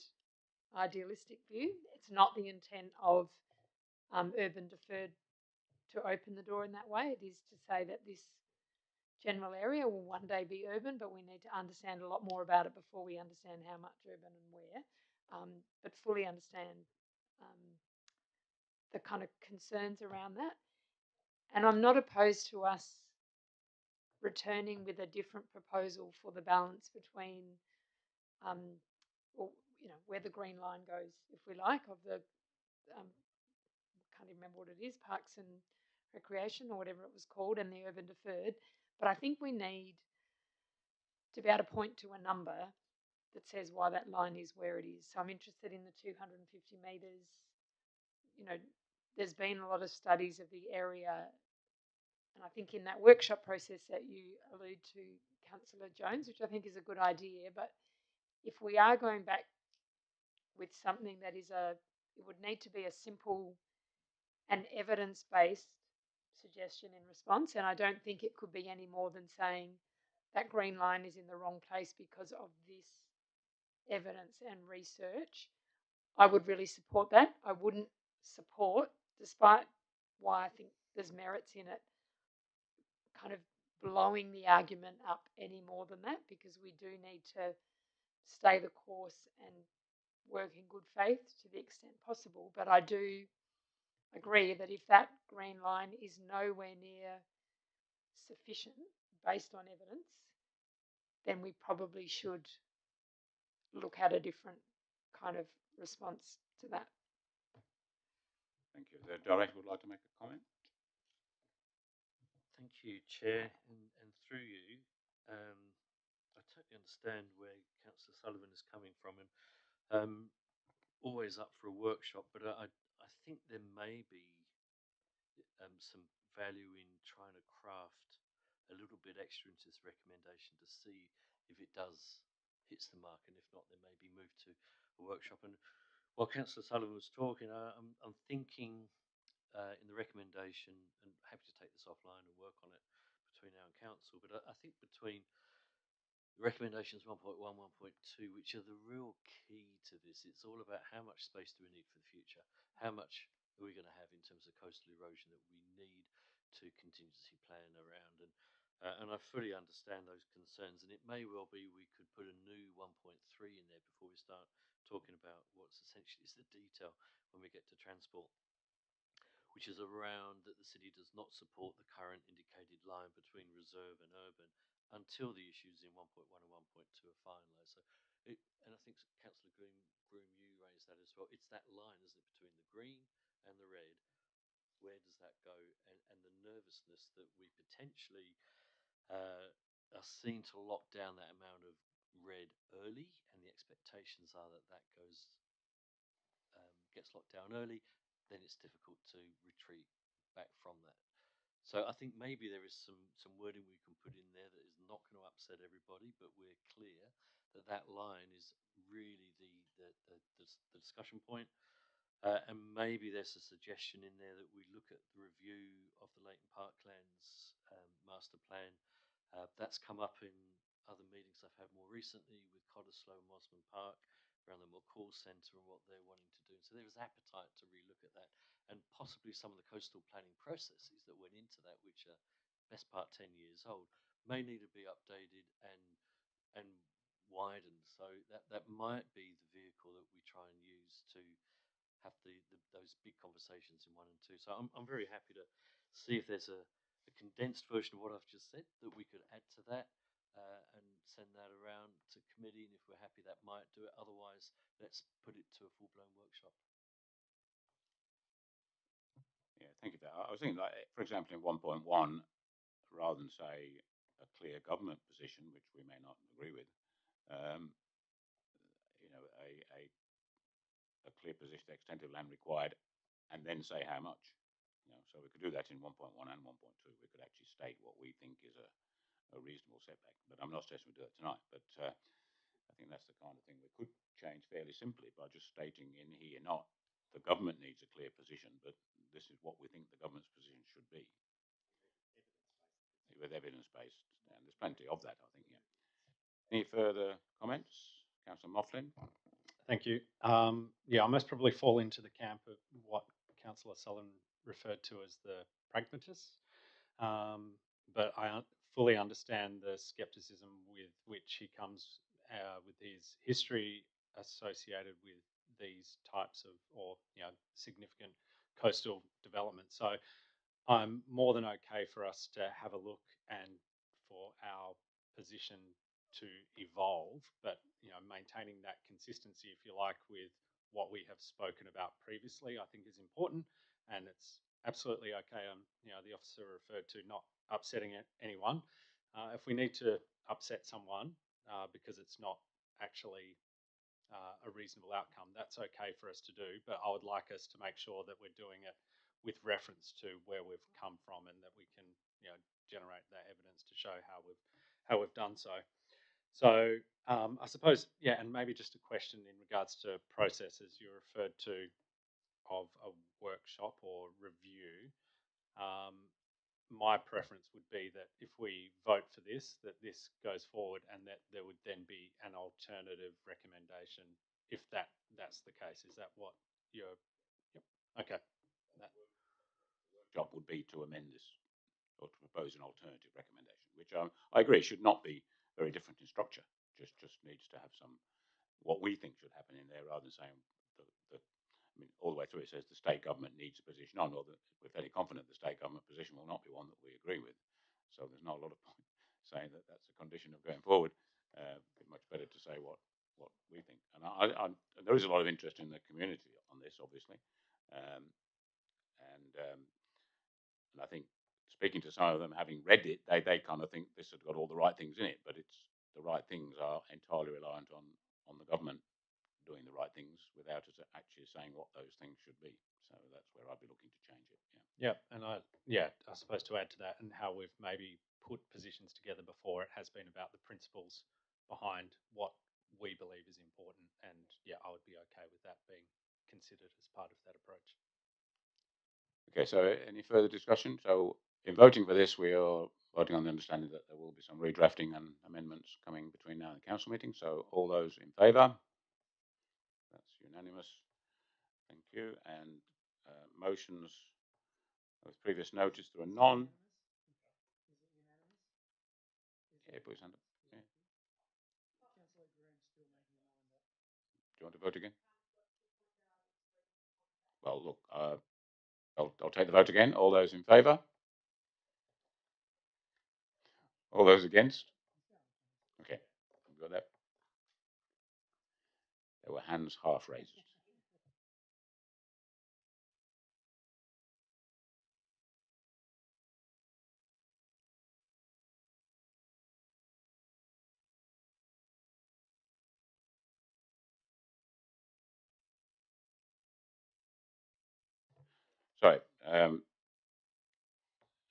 idealistic view, it's not the intent of urban deferred to open the door in that way. It is to say that this general area will one day be urban, but we need to understand a lot more about it before we understand how much urban and where, but fully understand the kind of concerns around that. And I'm not opposed to us returning with a different proposal for the balance between, where the green line goes, if we like, of the, can't even remember what it is, Parks and Recreation or whatever it was called, and the urban deferred. But I think we need to be able to point to a number that says why that line is where it is. So I'm interested in the 250 metres. There's been a lot of studies of the area, and I think in that workshop process that you allude to, Councillor Jones, which I think is a good idea, but if we are going back with something that is it would need to be a simple and evidence-based suggestion in response, and I don't think it could be any more than saying that green line is in the wrong place because of this evidence and research. I would really support that. I wouldn't support, despite why I think there's merits in it, kind of blowing the argument up any more than that, because we do need to stay the course and work in good faith to the extent possible. But I do agree that if that green line is nowhere near sufficient based on evidence, then we probably should look at a different kind of response to that. Thank you. The director would like to make a comment. Thank you, Chair, and through you, I totally understand where Councillor Sullivan is coming from, and always up for a workshop. But I think there may be some value in trying to craft a little bit extra into this recommendation to see if it does hits the mark, and if not, then maybe move to a workshop. And while Councillor Sullivan was talking, I'm thinking in the recommendation, and happy to take this offline and work on it between now and council. But I think between recommendations 1.1, 1.2, which are the real key to this, it's all about how much space do we need for the future, how much are we going to have in terms of coastal erosion that we need to contingency plan around, and I fully understand those concerns, and it may well be we could put a new 1.3 in there before we start talking about what's essentially is the detail when we get to transport, which is around that the city does not support the current indicated line between reserve and urban until the issues in 1.1 and 1.2 are finalised. So, and I think Councillor Groom, you raised that as well. It's that line, isn't it, between the green and the red? Where does that go? And the nervousness that we potentially are seen to lock down that amount of red early, and the expectations are that that goes gets locked down early, then it's difficult to retreat back from that. So I think maybe there is some wording we can put in there that is not going to upset everybody, but we're clear that that line is really the discussion point. And maybe there's a suggestion in there that we look at the review of the Leighton Parklands master plan. That's come up in other meetings I've had more recently with Cottesloe and Mosman Park around the McCall Centre and what they're wanting to do. So there is appetite to relook at that, and possibly some of the coastal planning processes that went into that, which are best part 10 years old, may need to be updated and widened. So that might be the vehicle that we try and use to have those big conversations in 1 and 2. So I'm very happy to see if there's a condensed version of what I've just said that we could add to that. And send that around to committee, and if we're happy, that might do it. Otherwise, let's put it to a full-blown workshop. Yeah, thank you. I was thinking, like, for example, in 1.1, rather than say a clear government position, which we may not agree with, you know, a clear position, the extent of land required, and then say how much. You know, so we could do that in 1.1 and 1.2. We could actually state what we think is a reasonable setback. But I'm not suggesting we do it tonight. But I think that's the kind of thing we could change fairly simply by just stating in here, not the government needs a clear position, but this is what we think the government's position should be. With evidence-based, and there's plenty of that, I think. Yeah. Any further comments, Councillor Moughlin? Thank you. Yeah, I most probably fall into the camp of what Councillor Sullivan referred to as the pragmatists, but I fully understand the scepticism with which he comes with his history associated with these types of, or significant coastal development. So I'm more than okay for us to have a look and for our position to evolve, but maintaining that consistency, if you like, with what we have spoken about previously, I think is important, and it's absolutely okay. The officer referred to not upsetting anyone. If we need to upset someone because it's not actually a reasonable outcome, that's okay for us to do. But I would like us to make sure that we're doing it with reference to where we've come from, and that we can generate that evidence to show how we've done so. So I suppose, yeah, and maybe just a question in regards to processes you referred to of a workshop or review. My preference would be that if we vote for this, that this goes forward, and that there would then be an alternative recommendation if that's the case. Is that what you're Okay. Job would be to amend this or to propose an alternative recommendation, which I agree should not be very different in structure. Just needs to have some what we think should happen in there, rather than saying I mean, all the way through it says the state government needs a position on, or that we're fairly confident the state government position will not be one that we agree with. So there's not a lot of point saying that that's a condition of going forward. It's much better to say what we think. And there is a lot of interest in the community on this, obviously, um, and I think speaking to some of them, having read it, they kind of think this has got all the right things in it, but it's the right things are entirely reliant on the government doing the right things without us actually saying what those things should be. So that's where I'd be looking to change it. Yeah, and I suppose to add to that, and how we've maybe put positions together before, it has been about the principles behind what we believe is important, and yeah, I would be okay with that being considered as part of that approach. Okay, so any further discussion? So in voting for this, we are voting on the understanding that there will be some redrafting and amendments coming between now and the council meeting. So all those in favour? That's unanimous. Thank you. And motions with previous notice, there are none. Yeah, put his hand up. Yeah. Do you want to vote again? Well, look, I'll take the vote again. All those in favour? All those against? Okay, we've got that. There were hands half raised. Sorry.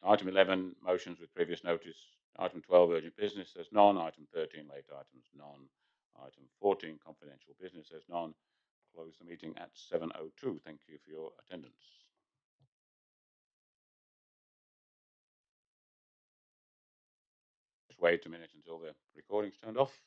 Item 11, motions with previous notice. Item 12, urgent business, there's none. Item 13, late items, none. Item 14, confidential business, there's none. Close the meeting at 7:02. Thank you for your attendance. Just wait a minute until the recording's turned off.